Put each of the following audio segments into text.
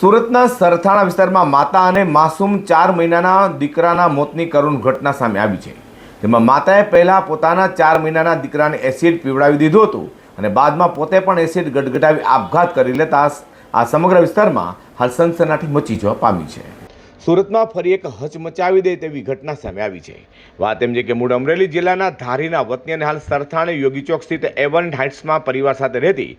સુરતના સરથાણા વિસ્તારમાં માતા અને માસૂમ 4 મહિનાના દીકરાના મોતની કરુણ ઘટના સામે આવી છે। જેમાં માતાએ પહેલા પોતાના 4 મહિનાના દીકરાને એસિડ પીવડાવી દીધું હતું અને બાદમાં પોતે પણ એસિડ ગટગટાવી આપઘાત કરી લેતા આ સમગ્ર વિસ્તારમાં હાલ સનસનાટી મચી જવા પામી છે। સુરતમાં ફરી એક હચમચાવી દે તેવી ઘટના સામે આવી છે। વાત એમ છે કે મૂળ અમરેલી જિલ્લાના ધારીના વતની અને હાલ સરથાણે યોગી ચોક સ્થિત એવન હાઇટ્સમાં પરિવાર સાથે રહેતી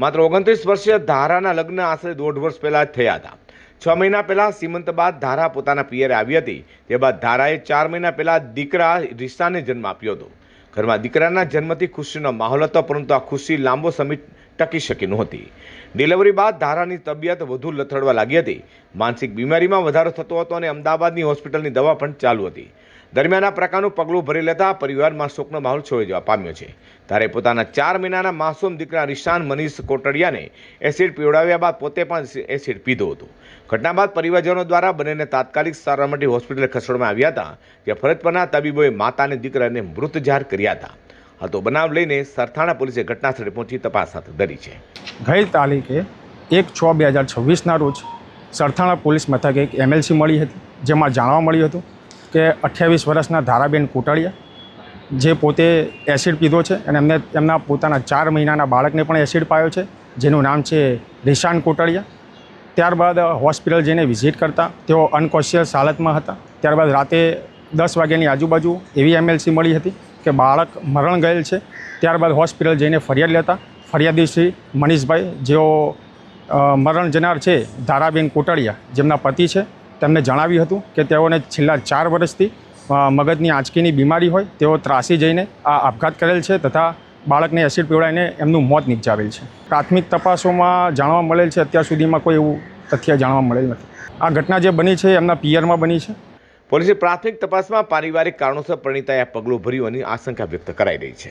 માત્ર 29 વર્ષીય ધારાના લગ્ન આશરે 1.5 વર્ષ પહેલા જ થયા હતા। 6 મહિના પહેલા સીમંત બાદ ધારા પોતાના પિયરે આવી હતી। તે બાદ ધારાએ 4 મહિના પહેલા દીકરા રિશાને જન્મ આપ્યો હતો। ઘરમાં દીકરાના જન્મથી ખુશીનો માહોલ હતો, પરંતુ આ ખુશી લાંબો સમય ટકી શકી નહોતી। ડિલિવરી બાદ ધારાની તબિયત વધુ લથડવા લાગી હતી। માનસિક બીમારીમાં વધારો થતો હતો અને અમદાવાદની હોસ્પિટલની દવા પણ ચાલુ હતી। દરમિયાન આ પ્રકારનું પગલું ભરી લેતા પરિવારમાં શોકનો માહોલ છવાઈ જવા પામ્યો છે। ત્યારે પોતાના 4 મહિનાના માસૂમ દીકરા રિશાન મનીષ કોટડિયાને એસિડ પીવડાવ્યા બાદ પોતે પણ એસિડ પીધો હતો। ઘટના બાદ પરિવારજનો દ્વારા બંનેને તાત્કાલિક સારવાર માટે હોસ્પિટલ ખસેડવામાં આવ્યા હતા, જ્યાં ફરજ પરના તબીબોએ માતા અને દીકરાને મૃત જાહેર કર્યા હતા। હાલ તો બનાવ લઈને સરથાણા પોલીસે ઘટનાસ્થળે પહોંચી તપાસ હાથ ધરી છે। ગઈ તારીખે 1/6/2026ના રોજ સરથાણા પોલીસ મથકે એક MLC મળી હતી, જેમાં જાણવા મળ્યું હતું કે 28 વર્ષના ધારાબેન કોટડિયા જે પોતે એસિડ પીધો છે અને એમના પોતાના 4 મહિનાના બાળકને પણ એસિડ પાયો છે, જેનું નામ છે રિશાન કોટડિયા। ત્યારબાદ હોસ્પિટલ જઈને વિઝિટ કરતાં તેઓ અનકોન્શિયસ હાલતમાં હતા। ત્યારબાદ રાતે 10 વાગ્યાની આજુબાજુ એવી MLC મળી હતી કે બાળક મરણ ગયેલ છે। ત્યારબાદ હોસ્પિટલ જઈને ફરિયાદ લેતા ફરિયાદી શ્રી મનીષભાઈ, જેઓ મરણ જનાર છે ધારાબેન કોટડિયા જેમના પતિ છે, તેમને જણાવ્યું હતું કે તેઓને છેલ્લા 4 વર્ષથી મગજની આંચકીની બીમારી હોય, તેઓ ત્રાસી જઈને આ આપઘાત કરેલ છે તથા બાળકને એસિડ પીવડાવીને એમનું મોત નિપજાવેલ છે। પ્રાથમિક તપાસોમાં જાણવા મળેલ છે, અત્યાર સુધીમાં કોઈ એવું તથ્ય જાણવા મળેલ નથી। આ ઘટના જે બની છે એમના પિયરમાં બની છે। પોલીસે પ્રાથમિક તપાસમાં પારિવારિક કારણોસર પરિણીતાએ પગલું ભર્યું હોવાની આશંકા વ્યક્ત કરાઈ રહી છે।